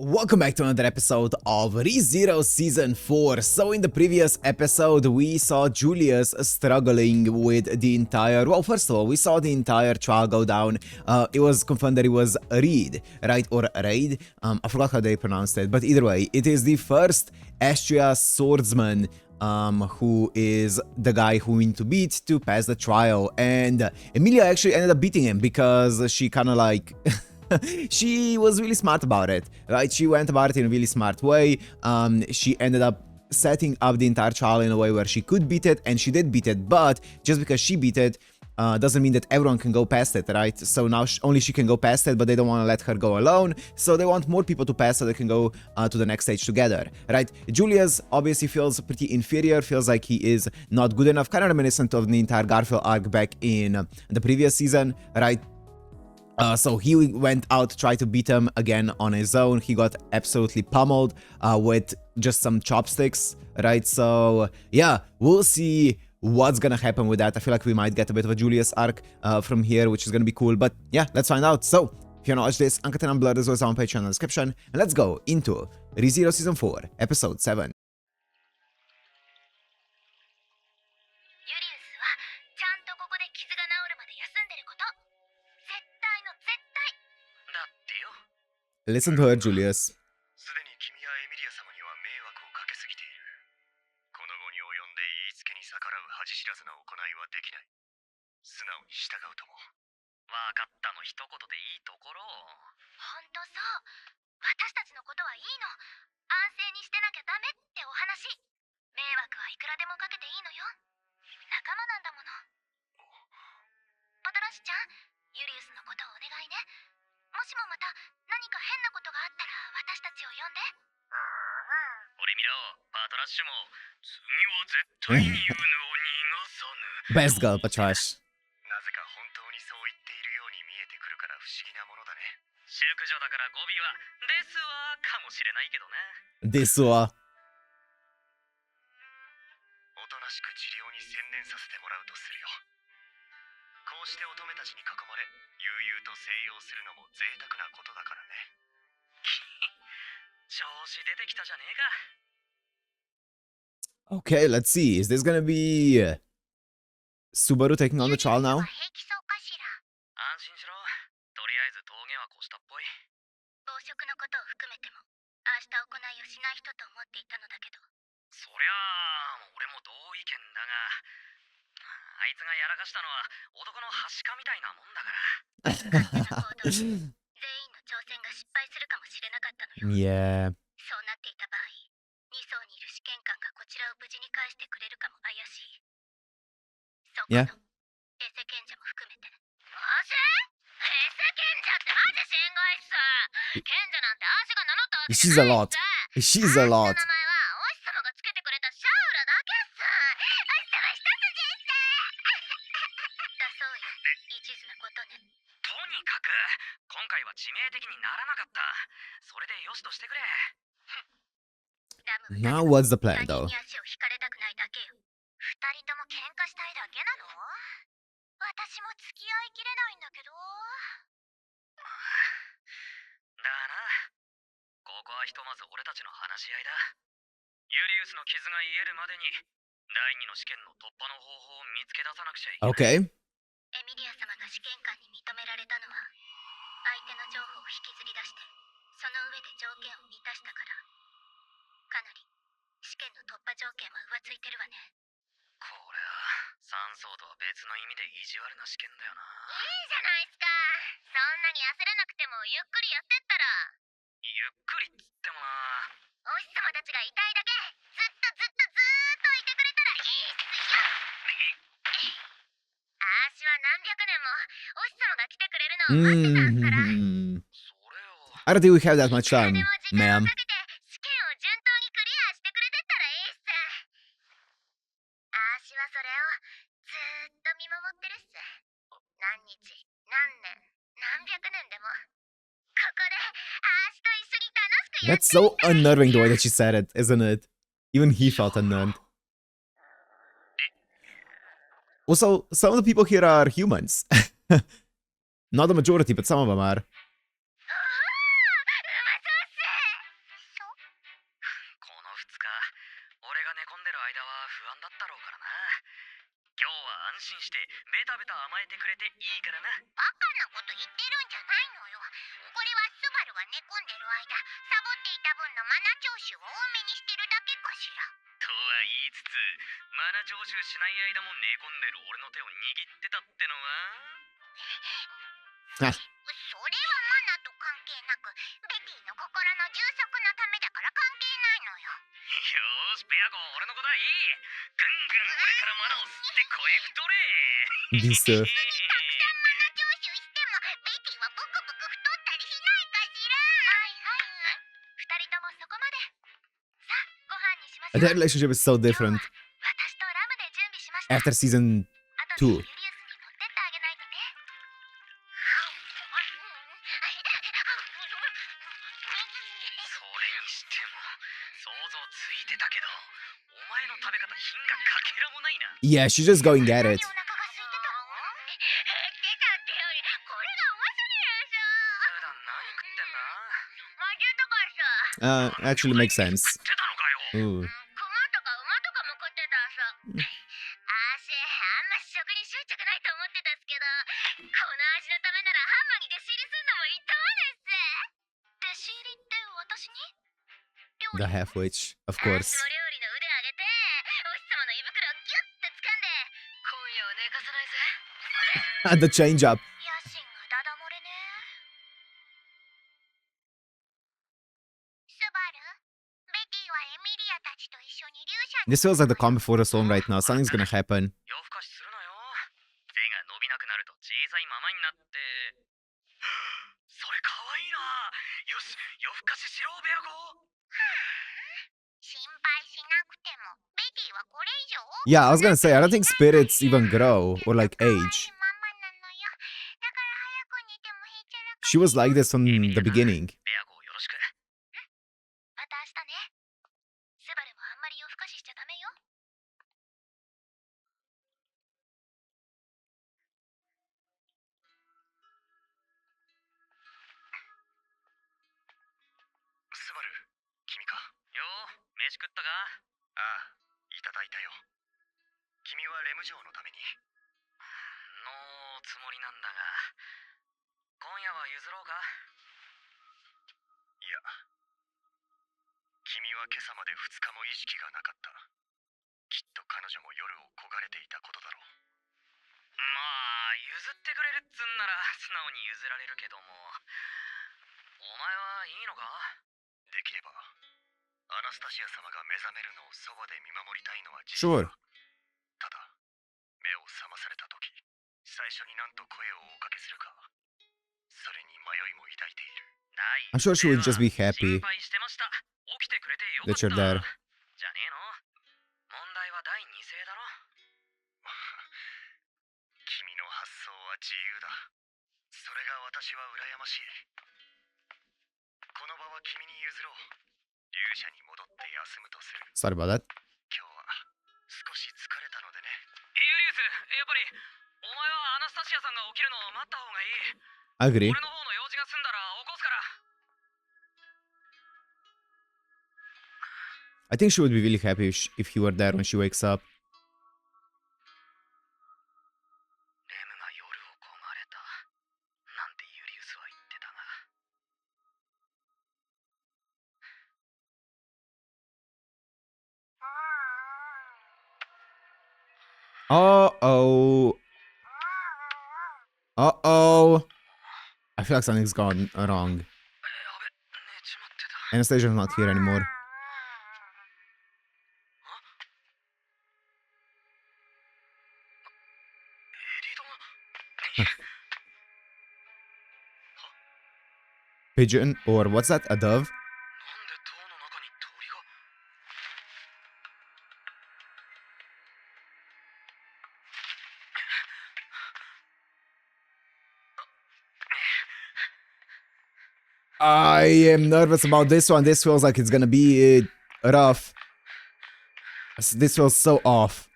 Welcome back to another episode of ReZero Season 4. So in the previous episode, we saw Julius struggling with the entire... Well, first of all, we saw the entire trial go down. It was confirmed that it was Reed, right? Or Raid. I forgot how they pronounced it. But either way, it is the first Astria swordsman who is the guy who we need to beat to pass the trial. And Emilia actually ended up beating him because she kind of like... she was really smart about it, right? She went about it in a really smart way. She ended up setting up the entire trial in a way where she could beat it, and she did beat it, but just because she beat it doesn't mean that everyone can go past it, right? So now only she can go past it, but they don't want to let her go alone, so they want more people to pass so they can go to the next stage together, right? Julius obviously feels pretty inferior, feels like he is not good enough, kind of reminiscent of the entire Garfield arc back in the previous season, right? So he went out to try to beat him again on his own. He got absolutely pummeled with just some chopsticks, right? So yeah, we'll see what's gonna happen with that. I feel like we might get a bit of a Julius arc from here, which is gonna be cool. But yeah, let's find out. So if you wanna watch this, Uncut and Unblurred as well as on Patreon in the description. And let's go into ReZero Season 4, Episode 7. Listen to her, Julius. Best girl, Patrash. This one. Okay, let's see. Is this gonna be Subaru taking on the trial now? Yeah. Yeah. She's a lot. She's a lot. Now what's the plan though? Okay. I don't think we have that much time, ma'am. That's so unnerving the way that she said it, isn't it? Even he felt unnerved. Also, some of the people here are humans. Not the majority, but some of them are. 間は不安だったろうからな。今日は安心してベタベタ甘えてくれていいからな。バカなこと言ってるんじゃないのよ。これはスバルが寝込んでる間、サボっていた分のマナ徴収を多めにしてるだけかしら。とは言いつつ、マナ徴収しない間も寝込んでる俺の手を握ってたってのは。Ah. それはマナと関係なく、ベティの心の充足のためだから関係ないのよ。よーし、ペアゴ、俺のことはいい。ぐんぐん俺からマナを吸って声太れ。This たくさんマナ徴収しても、ベティはブクブク太ったりしないかしら。はいはい。二人ともそこまで。さあ、ご飯にしましょう。 their relationship is so different 私とラムで準備しました。 after season 2. 後でユリウスに持ってってあげないとね。それにしても想像ついてたけど、お前の食べ方品がかけらもないな。 Yeah, she's just going at it. お腹が空いてたの？出たってより、これがうますぎるでしょ。普段何食ってんだ？魔獣とかさ。 Actually makes sense. 食ってたのかよ。 Ooh. 熊とか馬とかも食ってたさ。あんま食に執着ないと思ってたっすけど、この味のためならハンマーに弟子入りすんのもいとわです。弟子入りって私に？ The half witch, of course. 私も料理の腕上げて、お日様の胃袋をギュッて掴んで、今夜は寝かさないぜ。 And the change up. 野心がダダ漏れね。スバル、ベティはエミリアたちと一緒に勇者に。 This feels like the calm before the storm right now. Something's gonna happen. 夜更かしするなよ。手が伸びなくなると小さいままになって。それかわいいな。よし、夜更かししろ、ベアゴ。心配しなくても、ベティはこれ以上。 Yeah, I was gonna say, I don't think spirits even grow or like age. ママなのよ。だから早く寝てもへっちゃらか。 She was like this from the beginning. ベアゴよろしく。また明日ね。スバルもあんまり夜更かししちゃダメよ。スバル、君か。よー、飯食ったか？ああ、いただいたよ。君はレム嬢のために。のつもりなんだが、今夜は譲ろうか？いや、君は今朝まで2日も意識がなかった。きっと彼女も夜を焦がれていたことだろう。まあ、譲ってくれるっつんなら素直に譲られるけども、お前はいいのか？できればアナスタシア様が目覚めるのをそばで見守りたいのは事実 Sure. だ。ただ、目を覚まされた時、最初になんと声をおかけするか、それに迷いも抱いている。I'm sure she would just be happy 心配してました。起きてくれてよか that った。 you're there. じゃねえの？問題は第二声だろ。君の発想は自由だ。それが私は羨ましい。この場は君に譲ろう。勇者に戻って休むとする。 Sorry about that. 今日は少し疲れたのでね。ユリウス、やっぱりお前はアナスタシアさんが起きるのを待った方がいい。 Agree. 俺の方の用事が済んだら起こすから。 I think she would be really happy if you were there when she wakes up. レムが夜を焦がれたなんてユリウスは言ってたが。 Uh-oh. Uh-oh. I feel like something's gone wrong. やべ、寝ちまってた。 Anastasia's not here anymore. エリド Pigeon, or what's that? A dove? なんで塔の中に鳥が。 I am nervous about this one. This feels like it's gonna be rough. This feels so off.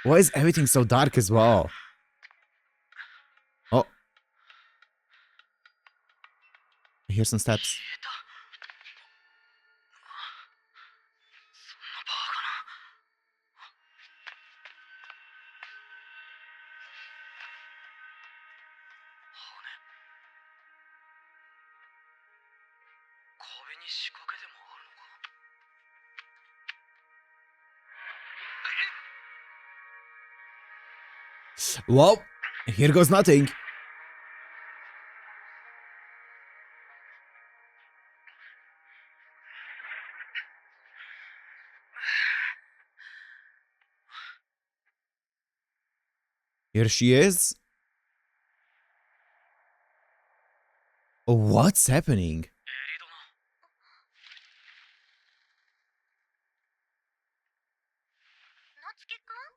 Why is everything so dark as well? Oh. I hear some steps. 消えた。そんに仕掛けでもあるのか。Well, here goes nothing. Here she is. What's happening? エリドナ。夏樹くん？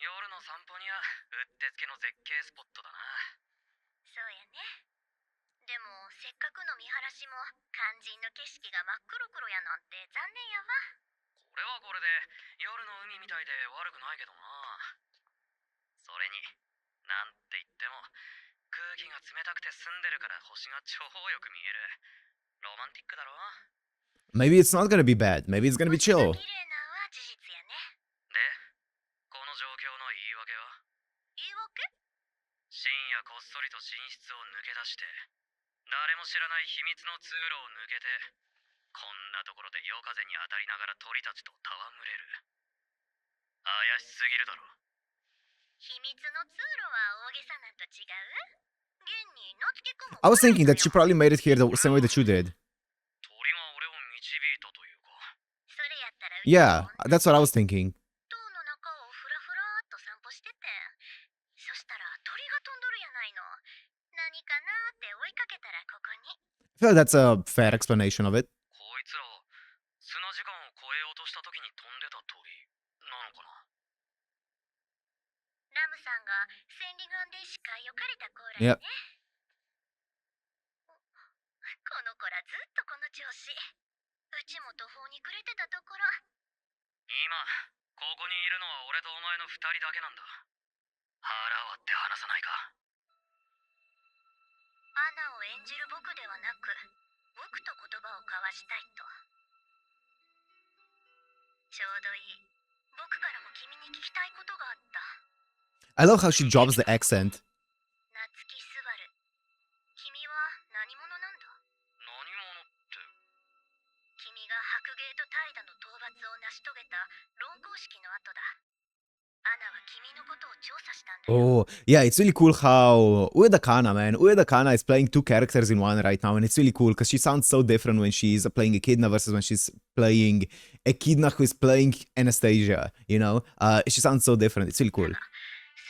夜の散歩にはうってつけの絶景スポットだな。そうやね。でもせっかくの見晴らしも肝心の景色が真っ黒黒やなんて残念やわ。これはこれで夜の海みたいで悪くないけどな。それに、なんて言っても空気が冷たくて澄んでるから星が超よく見える。ロマンティックだろ。 Maybe it's not gonna be bad. Maybe it's gonna be 星が chill. 綺麗なんは事実やね。で、この状況の言い訳は？言い訳？深夜こっそりと寝室を抜け出して誰も知らない秘密の通路を抜けてこんなところで夜風に当たりながら鳥たちと戯れる。怪しすぎるだろ。秘密の通路は大げさなんと違う？現に夏樹くんも I was thinking that she probably made it here the same way that you did. 鳥が俺を導いたというか。それやったら Yeah, that's what I was thinking. 塔の中をふらふらっと散歩してて、そしたら鳥が飛んどるやないの。何かなーって追いかけたらここに。 I feel like that's a fair explanation of it. こいつら砂時間を越えようとした時に飛んでた鳥なのかな。ラムさんが千里眼で視界を借りたコーラやね。この子らずっとこの調子。うちも途方に暮れてたところ。今ここにいるのは俺とお前の二人だけなんだ。腹割って話さないか。アナを演じる僕ではなく、僕と言葉を交わしたいと。ちょうどいい。僕からも君に聞きたいことがあった。 I love how she drops the accent. 夏木すばる。君は何者なんだ？何者って。君が白芸と怠惰の討伐を成し遂げた論功式の後だ。アナは君のことを調査したんだよ。 Oh, yeah, it's really cool how Ueda Kana, man. Ueda Kana is playing two characters in one right now, and it's really cool because she sounds so different when she's playing Echidna versus when she's playing Echidna who is playing Anastasia, you know? She sounds so different. It's really cool.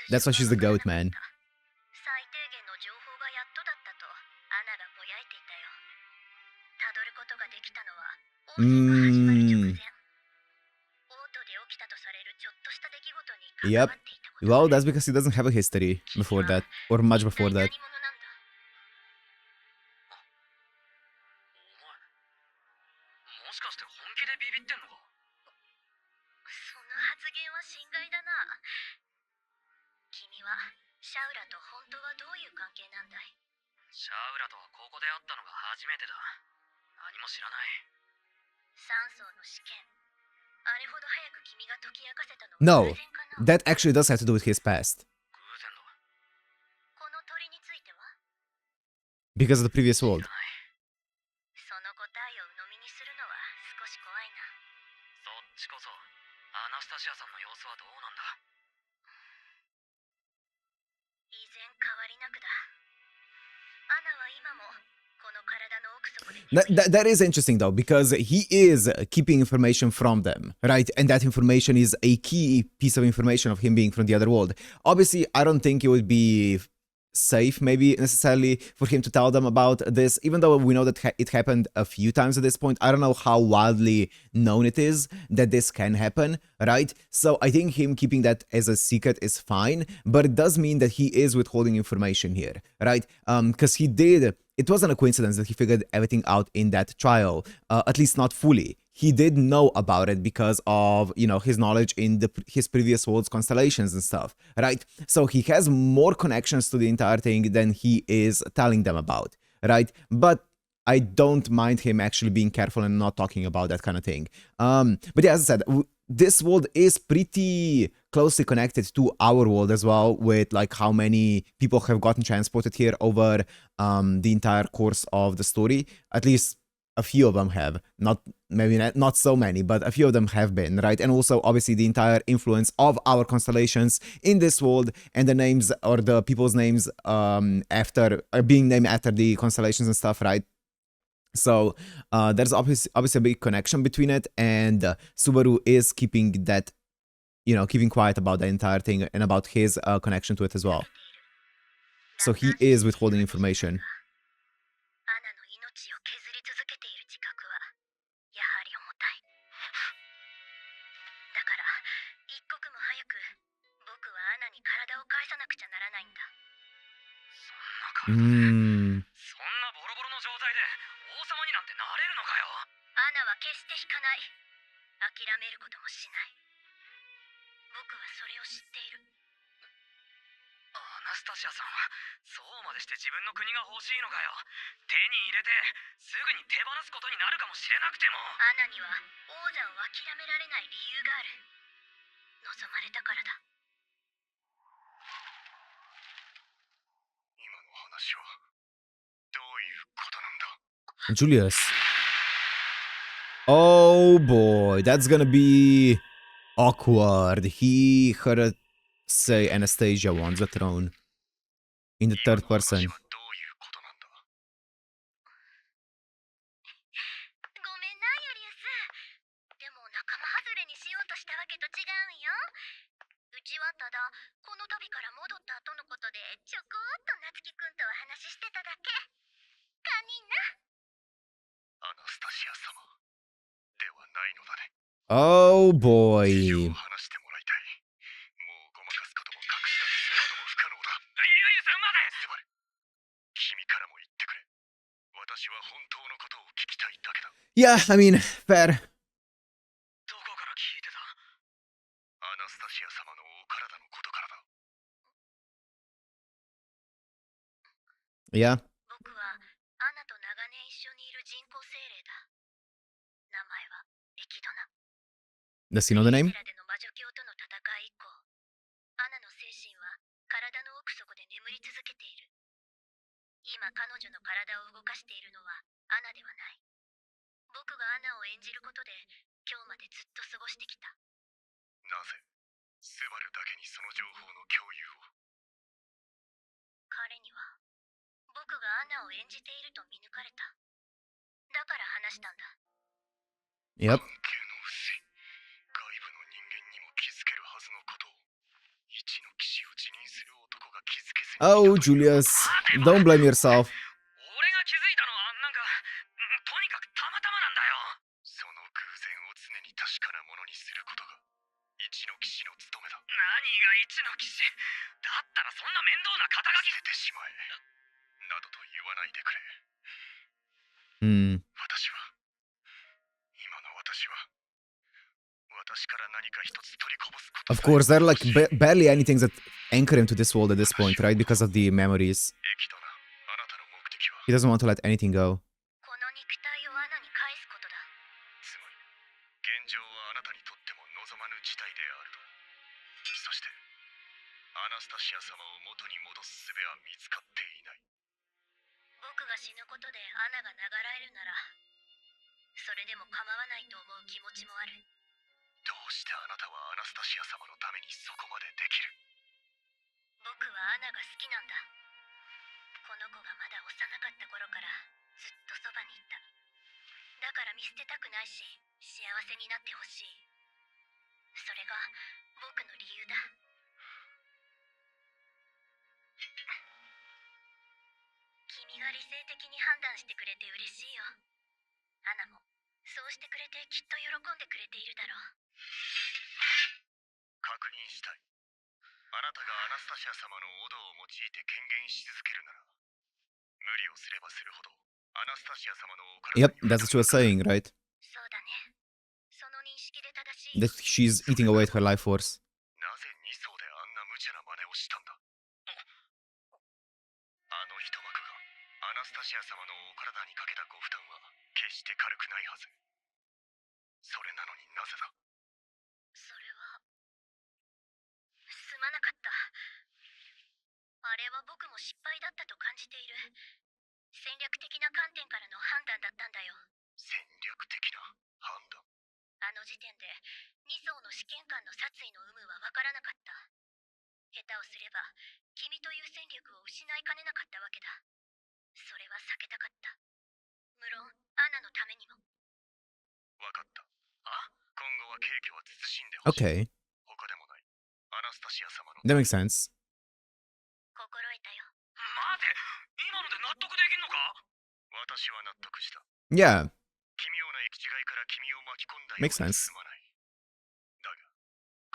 That's why she's the GOAT, man. 最低限の情報がやっとだったとアナがぼやいていたよ。たどることができたのは王戦が始まる直前。王都で起きたとされるちょっとした出来事に関わっていたこと。 Well, that's because he doesn't have a history before that, or much before that. 何者なんだ？お前もしかして本気でビビってんのか。その発言は心外だな。君はシャウラと本当はどういう関係なんだい？シャウラとはここで会ったのが初めてだ。何も知らない。三層の試験。あれほど早く君が解き明かせたのは No, 偶然かな？ that actually does have to do with his past. 偶然だ。この鳥については？ Because of the previous 知ら world. ない。その答えを鵜呑みにするのは少し怖いな。そっちこそアナスタシアさんの様子はどうなんだ。依然変わりなくだ。アナは今もこの体の奥底で眠り That is interesting though, because he is keeping information from them, right? And that information is a key piece of information of him being from the other world. Obviously, I don't think it would be safe maybe necessarily for him to tell them about this, even though we know that it happened a few times at this point. I don't know how widely known it is that this can happen, right? So I think him keeping that as a secret is fine, but it does mean that he is withholding information here, right? Because it wasn't a coincidence that he figured everything out in that trial, at least not fully. He did know about it because of, you know, his knowledge in his previous world's constellations and stuff, right? So he has more connections to the entire thing than he is telling them about, right? But I don't mind him actually being careful and not talking about that kind of thing. But yeah, as I said, this world is pretty closely connected to our world as well, with like how many people have gotten transported here over the entire course of the story. At least a few of them have, not maybe not so many, but a few of them have been, right? And also obviously the entire influence of our constellations in this world and the names or the people's names after being named after the constellations and stuff, right? So there's obviously a big connection between it, and Subaru is keeping that, keeping quiet about the entire thing and about his connection to it as well. So he is withholding information. アナの命を削り続けている自覚はやはり重たい。だから一刻も早く僕はアナに体を返さなくちゃならないんだ。そんなボロボロの状態で王様になんてなれるのかよ。アナは決して引かない。諦めることもしない。僕はそれを知っている。アナスタシアさん、そうまでして自分の国が欲しいのかよ。手に入れてすぐに手放すことになるかもしれなくても。アナには王座を諦められない理由がある。望まれたからだ。今の話はどういうことなんだ。Julius. Oh boy, that's gonna be awkward. He heard her say Anastasia wants the throne in the third person. 今の話はどういうことなんだ。ごめんなユリウス。でも仲間外れにしようとしたわけと違うんよ。うちはただこの旅から戻った後のことでちょこっと夏樹くんとお話ししてただけ。堪忍な。アナスタシア様ではないのだね。Oh boy. 話してもらいたい。もうごまかすことも隠し立てすることも不可能だ。ユイさんまで。スバル、君からも言ってくれ。私は本当のことを聞きたいだけだ。Yeah, I mean, fair. どこから聞いてた？アナスタシア様のお体のことからだ。Yeah. 僕はアナと長年一緒にいる人工精霊だ。名前はエキドナ。Does he know the name? セラでの魔女教との戦い以降、アナの精神は体の奥底で眠り続けている。今彼女の体を動かしているのはアナではない。僕がアナを演じることで今日までずっと過ごしてきた。なぜスバルだけにその情報の共有を。彼には僕がアナを演じていると見抜かれた。だから話したんだ。Yep. 関係の薄い外部の人間にも気づけるはずのことを一の騎士を辞任する男が気づけずに。 Oh, Julius. Don't blame yourself. 俺が気づいたのはなんかとにかくたまたまなんだよ。その偶然を常に確かなものにすることが一の騎士の務めだ。何が一の騎士だったらそんな面倒な肩書き捨ててしまえなどと言わないでくれ。私は今の私は私から何か一つ取りこぼすこと。 Of course, there are like barely anything that anchor him to this world at this point, right? Because of the memories. エキドナ、あなたの目的は He doesn't want to let anything go. この肉体をアナに返すことだ。つまり現状はあなたにとっても望まぬ事態であると。そしてアナスタシア様を元に戻す術は見つかっていない。僕が死ぬことでアナが流られるならそれでも構わないと思う気持ちもある。どうしてあなたはアナスタシア様のためにそこまでできる？僕はアナが好きなんだ。この子がまだ幼かった頃からずっとそばにいた。だから見捨てたくないし幸せになってほしい。それが僕の理由だ。君が理性的に判断してくれて嬉しいよ。アナもそうしてくれてきっと喜んでくれているだろう。確認したい。あなたがアナスタシア様のオドを用いて権限し続けるなら無理をすればするほどアナスタシア様のお体 Yep, that's what she was saying, right? そうだね。その認識で正しい。 That she's eating away at her life force. なぜ2層であんな無茶な真似をしたんだ。あの一幕がアナスタシア様のお体にかけたご負担は決して軽くないはず。それなのになぜだ。それはすまなかった。あれは僕も失敗だったと感じている。戦略的な観点からの判断だったんだよ。ば君という戦力を失いかねなかったわけだ。それは避けたかった。無論アナのためにも。わかった。今後は軽挙は慎んでほしい。 Okay, 他でもない。アナスタシア様の that makes sense. 心得たよ。待て、今ので納得できんのか？私は納得した。 Yeah, 奇妙な行き違いから君を巻き込んだよう makes で sense. すまない。だが、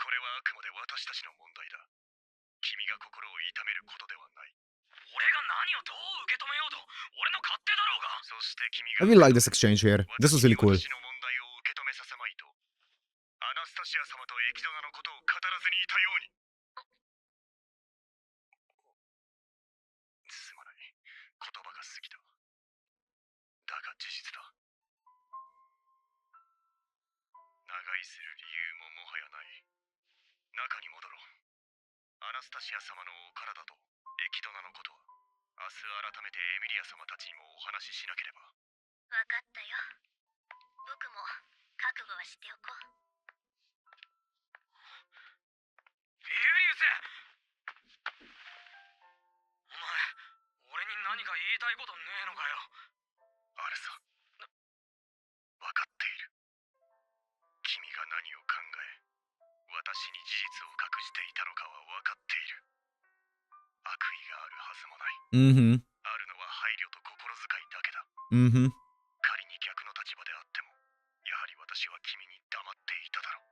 これはあくまで私たちの問題だ。君が心を痛めることではない。俺が何をどう受け止めようと、俺の勝手だろうが。そして君 I が really like this exchange here. This was really cool. 私の問題を受け止めさせまいと、アナスタシア様とエキドナのことを語らずにいたように。すまない。言葉が過ぎた。だが事実だ。長居する理由ももはやない。中に戻ろう。アナスタシア様のお体とエキドナのことは、明日改めてエミリア様たちにもお話ししなければ。わかったよ。僕も覚悟はしておこう。ユリウス！お前、俺に何か言いたいことねえのかよ。あるさ。わかっている。君が何を考え、私に事実を隠していたのかは分かっている。悪意があるはずもない。Mm-hmm. あるのは配慮と心遣いだけだ。 Mm-hmm. 仮に逆の立場であっても、やはり私は君に黙っていただろう。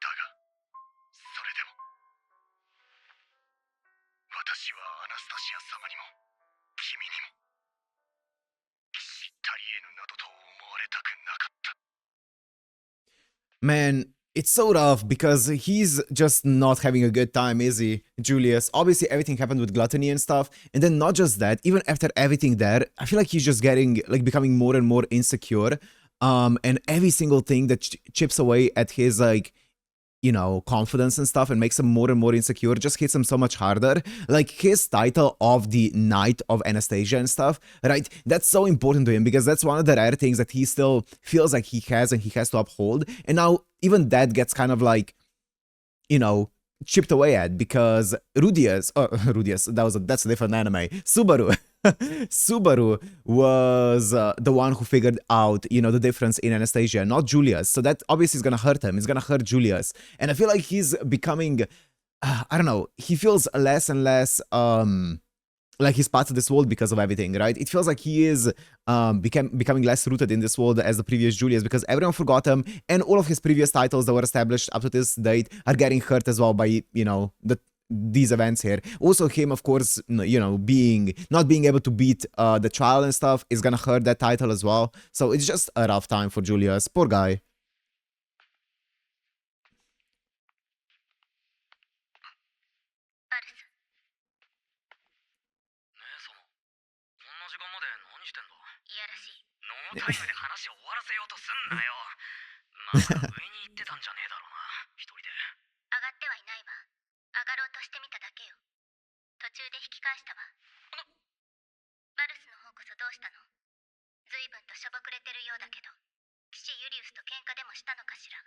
だが、それでも、私はアナスタシア様にも、君にも、知ったりえぬなどと思われたくなかった。 Man, it's so rough because he's just not having a good time, is he, Julius? Obviously, everything happened with gluttony and stuff. And then not just that, even after everything there, I feel like he's just getting, like, becoming more and more insecure. And every single thing that chips away at his, like, you know, confidence and stuff and makes him more and more insecure just hits him so much harder. Like his title of the Knight of Anastasia and stuff, right? That's so important to him because that's one of the rare things that he still feels like he has and he has to uphold. And now even that gets kind of like, you know, chipped away at because Rudius, that's a different anime. Subaru. Subaru was the one who figured out, you know, the difference in Anastasia, not Julius. So that obviously is gonna hurt him. It's gonna hurt Julius. And I feel like he's becoming, I don't know, he feels less and less, like he's part of this world because of everything, right? It feels like he is becoming less rooted in this world as the previous Julius because everyone forgot him and all of his previous titles that were established up to this date are getting hurt as well by, you know, these events here. Also him, of course, you know, not being able to beat the trial and stuff is gonna hurt that title as well. So it's just a rough time for Julius. Poor guy. ノータイムで話を終わらせようとすんなよ。まさか上に行ってたんじゃねえだろうな、一人で。上がってはいないわ。上がろうとしてみただけよ。途中で引き返したわ。バルスの方こそどうしたの？随分としょぼくれてるようだけど、騎士ユリウスと喧嘩でもしたのかしら。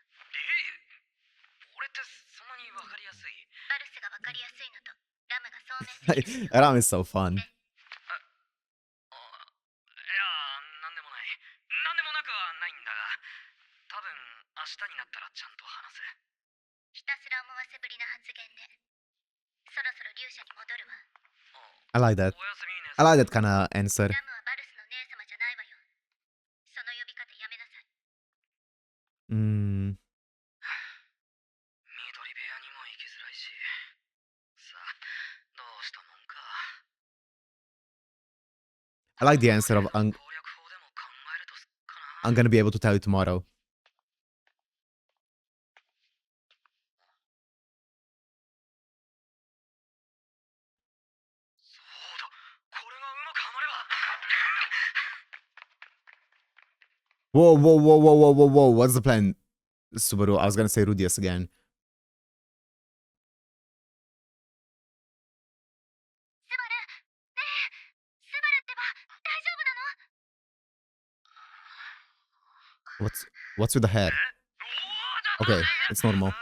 俺ってそんなにわかりやすい？バルスがわかりやすいのと、ラムがそうめんすぎるのよ。Ram is so fun. なんでもない。なんでもなくはないんだが、多分明日になったらちゃんと話す。ひたすら思わせぶりな発言で、そろそろ勇者に戻るわ。I like that. おやすみね。I like that kind of answer. ラムはバルスの姉様じゃないわよ。その呼び方やめなさい。Mm. 緑部屋にも行きづらいし。さあ、どうしたもんか。I like the answer of I'm gonna be able to tell you tomorrow. そうだ、これがうまくはまれば。Whoa, whoa, whoa, whoa, whoa, whoa, whoa. What's the plan? Subaru, I was gonna say Rudius again. スバル、ねえ、スバルってば、大丈夫なの？ What's with the hair? Okay, it's normal.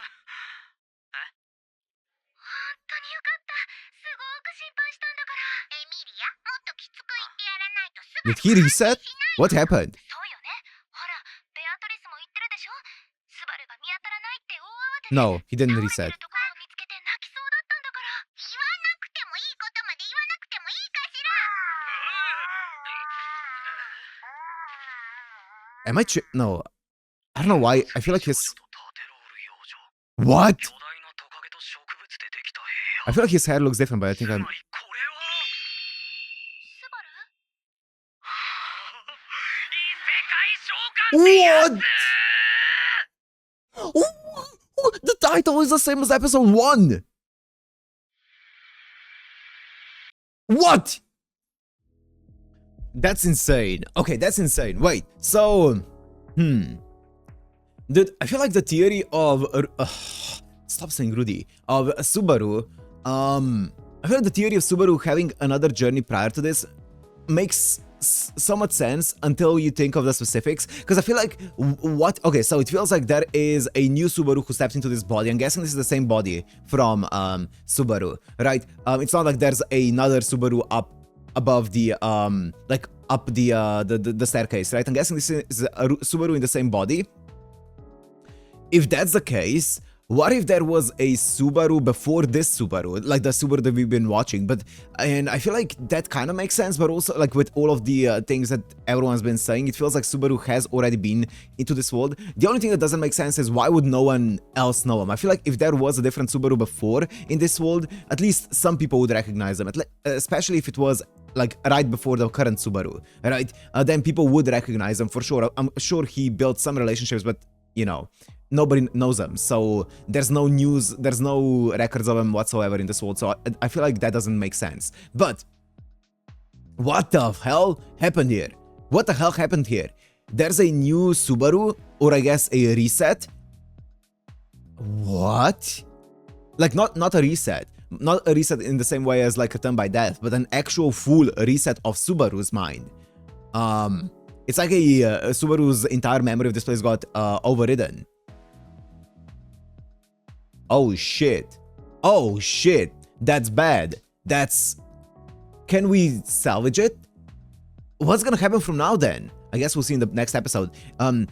Did he reset? What happened? そうよね。ほら、ベアトリスも言ってるでしょ。スバルが見当たらないって大慌てで。 No, he didn't 倒れて reset. るところを見つけて泣きそうだったんだから。言わなくてもいいことまで言わなくてもいいかしら。 Am I no. I don't know why. I feel like his What? I feel like his hair looks different, but I think I'm スバル What? Oh, the title is the same as episode 1. What? That's insane. Okay, that's insane. Wait, so dude, I feel like the theory of stop saying Rudy of Subaru. I feel like the theory of Subaru having another journey prior to this makes so much sense until you think of the specifics. Because I feel like what? Okay, so it feels like there is a new Subaru who stepped into this body. I'm guessing this is the same body from Subaru, right? It's not like there's another Subaru up above the like up the staircase, right? I'm guessing this is a Subaru in the same body. If that's the case, what if there was a Subaru before this Subaru, like the Subaru that we've been watching? And I feel like that kind of makes sense, but also like with all of the things that everyone's been saying, it feels like Subaru has already been into this world. The only thing that doesn't make sense is why would no one else know him? I feel like if there was a different Subaru before in this world, at least some people would recognize them, especially if it was like right before the current Subaru, right? Then people would recognize him for sure. I'm sure he built some relationships, but you know, nobody knows him, so there's no news, there's no records of him whatsoever in this world, so I feel like that doesn't make sense. But what the hell happened here? What the hell happened here? There's a new Subaru, or I guess a reset? What? Like not a reset. Not a reset in the same way as like a turn by death, but an actual full reset of Subaru's mind. It's like a Subaru's entire memory of this place got overridden. Oh shit. Oh shit. That's bad. That's... Can we salvage it? What's gonna happen from now then? I guess we'll see in the next episode.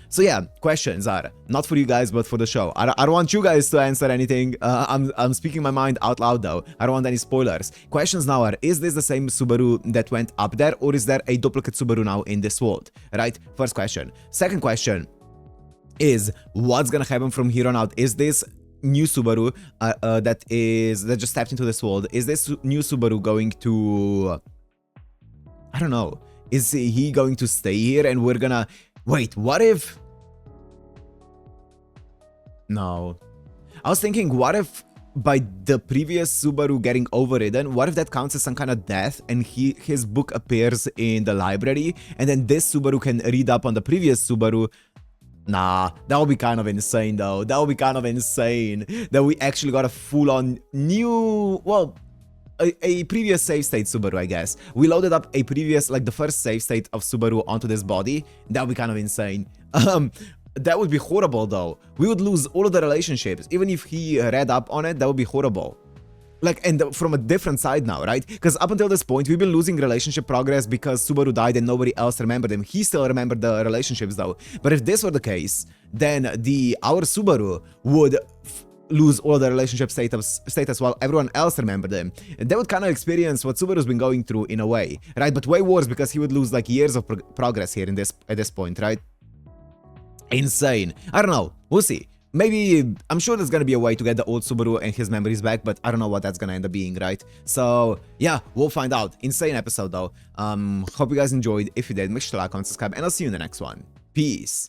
So yeah, questions are not for you guys, but for the show. I don't want you guys to answer anything. I'm speaking my mind out loud though. I don't want any spoilers. Questions now are, is this the same Subaru that went up there, or is there a duplicate Subaru now in this world? Right? First question. Second question is, what's gonna happen from here on out? Is this new Subaru that just stepped into this world, is this new Subaru going to... I don't know. Is he going to stay here and we're gonna... Wait, what if... No. I was thinking, what if by the previous Subaru getting overridden, what if that counts as some kind of death and his book appears in the library and then this Subaru can read up on the previous Subaru? Nah, that would be kind of insane though. That would be kind of insane that we actually got a full-on new... Well... A previous save state Subaru, I guess. We loaded up a previous, like the first save state of Subaru onto this body. That would be kind of insane. That would be horrible though. We would lose all of the relationships. Even if he read up on it, that would be horrible. Like, and from a different side now, right? Because up until this point, we've been losing relationship progress because Subaru died and nobody else remembered him. He still remembered the relationships though. But if this were the case, then our Subaru would lose all the relationship status while everyone else remembered them. And they would kind of experience what Subaru's been going through in a way, right? But way worse because he would lose like years of progress here at this point, right? Insane. I don't know. We'll see. Maybe, I'm sure there's gonna be a way to get the old Subaru and his memories back, but I don't know what that's gonna end up being, right? So, yeah, we'll find out. Insane episode though. Hope you guys enjoyed. If you did, make sure to like, comment, subscribe, and I'll see you in the next one. Peace.